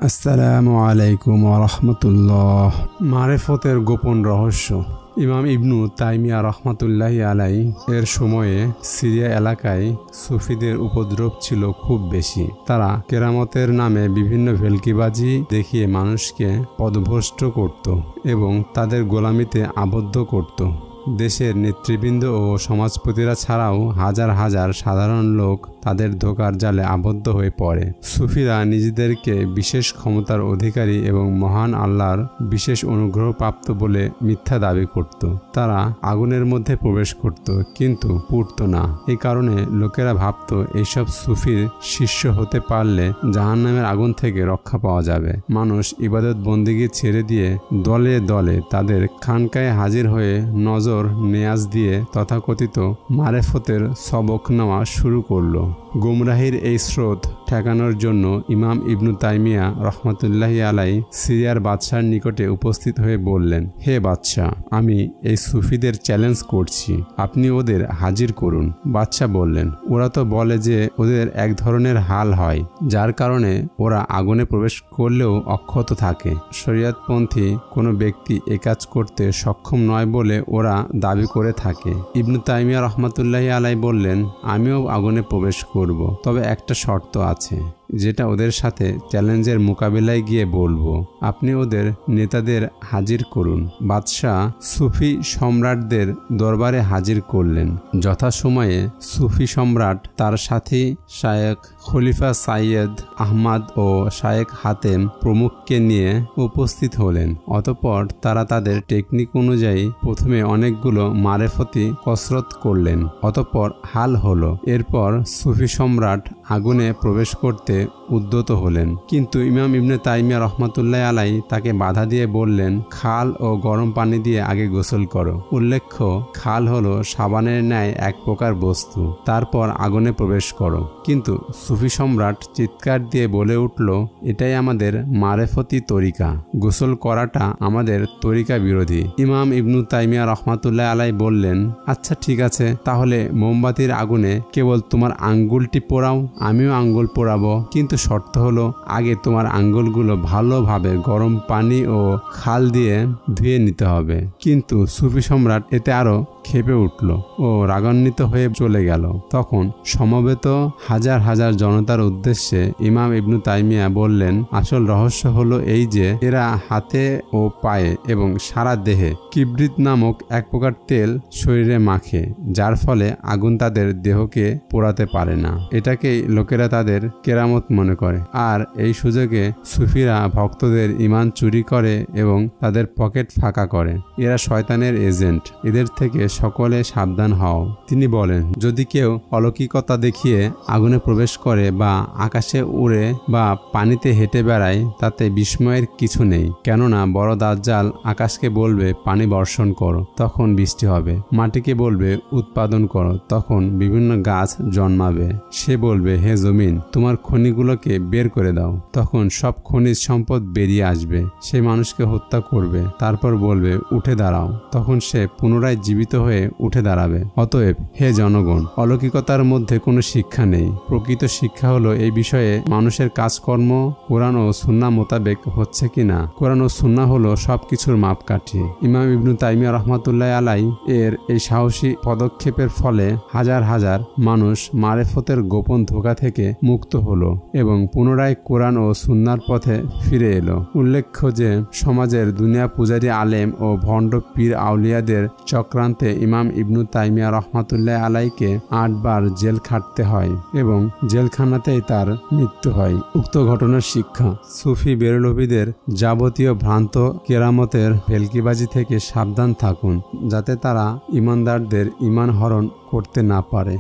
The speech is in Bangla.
আসসালামু আলাইকুম ওয়া রাহমাতুল্লাহ। মারেফতের গোপন রহস্য। ইমাম ইবনু তাইমিয়া রহমাতুল্লাহি আলাই এর সময়ে সিরিয়া এলাকায় সুফিদের উপদ্রব ছিল খুব বেশি। তারা কেরামতের নামে বিভিন্ন ভেলকিবাজি দেখিয়ে মানুষকে পথভ্রষ্ট করত এবং তাদের গোলামিতে আবদ্ধ করত। দেশের নেতৃবৃন্দ ও সমাজপতিরা ছাড়াও হাজার হাজার সাধারণ লোক তাদের ধোঁকার জালে আবদ্ধ হয়ে পড়ে। সুফিরা নিজেদেরকে বিশেষ ক্ষমতার অধিকারী এবং মহান আল্লাহর বিশেষ অনুগ্রহপ্রাপ্ত বলে মিথ্যা দাবি করত। তারা আগুনের মধ্যে প্রবেশ করত কিন্তু পুড়ত না। এই কারণে লোকেরা ভাবত এইসব সুফির শিষ্য হতে পারলে জাহান্নামের আগুন থেকে রক্ষা পাওয়া যাবে। মানুষ ইবাদত বন্দেগী ছেড়ে দিয়ে দলে দলে তাদের খানকায় হাজির হয়ে নজর নেয়াজ দিয়ে তথাকথিত মারেফতের সবক নেওয়া শুরু করলো। গুমরাহির এই স্রোত ঠেকানোর জন্য ইমাম ইবনু তাইমিয়া রহমতুল্লাহি আলাই সিরিয়ার বাদশার নিকটে উপস্থিত হয়ে বললেন, হে বাদশাহ, আমি এই সুফিদের চ্যালেঞ্জ করছি, আপনি ওদের হাজির করুন। বাদশাহ বললেন, ওরা তো বলে যে ওদের এক ধরনের হাল হয় যার কারণে ওরা আগুনে প্রবেশ করলেও অক্ষত থাকে। শরিয়তপন্থী কোনো ব্যক্তি এ কাজ করতে সক্ষম নয় বলে ওরা দাবি করে থাকে। ইবনু তাইমিয়া রহমতুল্লাহি আলাই বললেন, আমিও আগুনে প্রবেশ করব, তবে একটা শর্ত আছে যেটা ওদের সাথে চ্যালেঞ্জের মোকাবিলায় গিয়ে বলবো। আপনি ওদের নেতাদের হাজির করুন। বাদশাহ সুফি সম্রাটদের দরবারে হাজির করলেন। যথাসময়ে সুফি সম্রাট তার সাথী শায়েখ খলিফা সাইয়্যেদ আহমদ ও শায়েখ হাতেম প্রমুখকে নিয়ে উপস্থিত হলেন। অতঃপর তারা তাদের টেকনিক অনুযায়ী প্রথমে অনেকগুলো মারেফতি কসরত করলেন। অতঃপর হাল হলো। এরপর সুফি সম্রাট আগুনে প্রবেশ করতে উদ্যত হলেন, কিন্তু ইমাম ইবনে তাইমিয়া রহমতুল্লাহ আলাই তাকে বাধা দিয়ে বললেন, খাল ও গরম পানি দিয়ে আগে গোসল করো। উল্লেখ্য, খাল হলো সাবানের ন্যায় এক প্রকার বস্তু। তারপর আগুনে প্রবেশ করো। কিন্তু সুফি সম্রাট চিৎকার দিয়ে বলে উঠল, এটাই আমাদের মারেফতি তরিকা, গোসল করাটা আমাদের তরিকা বিরোধী। ইমাম ইবনু তাইমিয়া রহমতুল্লাহ আলাই বললেন, আচ্ছা ঠিক আছে, তাহলে মোমবাতির আগুনে কেবল তোমার আঙ্গুলটি পোড়াও, আমিও আঙ্গুল পোড়াবো, কিন্তু শর্ত হলো আগে তোমার আঙ্গুলগুলো ভালোভাবে গরম পানি ও খাল দিয়ে ধুয়ে নিতে হবে। কিন্তু সুফি সম্রাট এতে আরো ক্ষেপে উঠল ও রাগান্বিত হয়ে চলে গেল। তখন সমবেত হাজার হাজার জনতার উদ্দেশ্যে ইমাম ইবনু তাইমিয়া বললেন, আসল রহস্য হলো এই যে এরা হাতে ও পায়ে এবং সারা দেহে কিবরিত নামক এক প্রকার তেল শরীরে মাখে, যার ফলে আগুন তাদের দেহকে পোড়াতে পারে না। এটাকেই লোকেরা তাদের কেরামত মনে করে। আর এই সুযোগে সুফিরা ভক্তদের ঈমান চুরি করে এবং তাদের পকেট ফাঁকা করে। এরা শয়তানের এজেন্ট, এদের থেকে সকলে সাবধান হও। তিনি বলেন, যদি কেউ অলৌকিকতা দেখিয়ে আগুনে প্রবেশ করে বা আকাশে উড়ে বা পানিতে হেঁটে বেড়ায়, তাতে বিস্ময়ের কিছু নেই। কেননা বড় দাজ্জাল আকাশকে বলবে পানি বর্ষণ করো, তখন বৃষ্টি হবে। মাটিকে বলবে উৎপাদন করো, তখন বিভিন্ন গাছ জন্মাবে। সে বলবে, হে জমিন, তোমার খনিগুলোকে বের করে দাও, তখন সব খনিজ সম্পদ বেরিয়ে আসবে। সে মানুষকে হত্যা করবে, তারপর বলবে উঠে দাঁড়াও, তখন সে পুনরায় জীবিত হয়ে উঠে দাঁড়াবে। অতএব হে জনগণ, অলৌকিকতার মধ্যে কোনো শিক্ষা নেই। প্রকৃত শিক্ষা হলো এই বিষয়ে মানুষের কাজকর্ম কোরআন ও সুন্নাহ মোতাবেক হচ্ছে কিনা। কোরআন ও সুন্নাহ হলো সবকিছুর মাপকাঠি। ইমাম ইবনু তাইমিয়া রহমতুল্লাহ আলাই এর এই সাহসী পদক্ষেপের ফলে হাজার হাজার মানুষ মারেফতের গোপন ধোঁকা থেকে মুক্ত হলো এবং পুনরায় কোরআন ও সুন্নাহর পথে ফিরে এলো। উল্লেখ্য যে সমাজের দুনিয়া পূজারী আলেম ও ভণ্ড পীর আউলিয়াদের চক্রান্তে ইমাম ইবনু তাইমিয়া রহমতুল্লাহ আলাইকে 8 বার জেল খাটতে হয় এবং জেলখানাতেই তার মৃত্যু হয়। উক্ত ঘটনার শিক্ষা, সুফি বেরলভীদের যাবতীয় ভ্রান্ত কেরামতের ভেলকিবাজি থেকে সাবধান থাকুন, যাতে তারা ঈমানদারদের ঈমান হরণ করতে না পারে।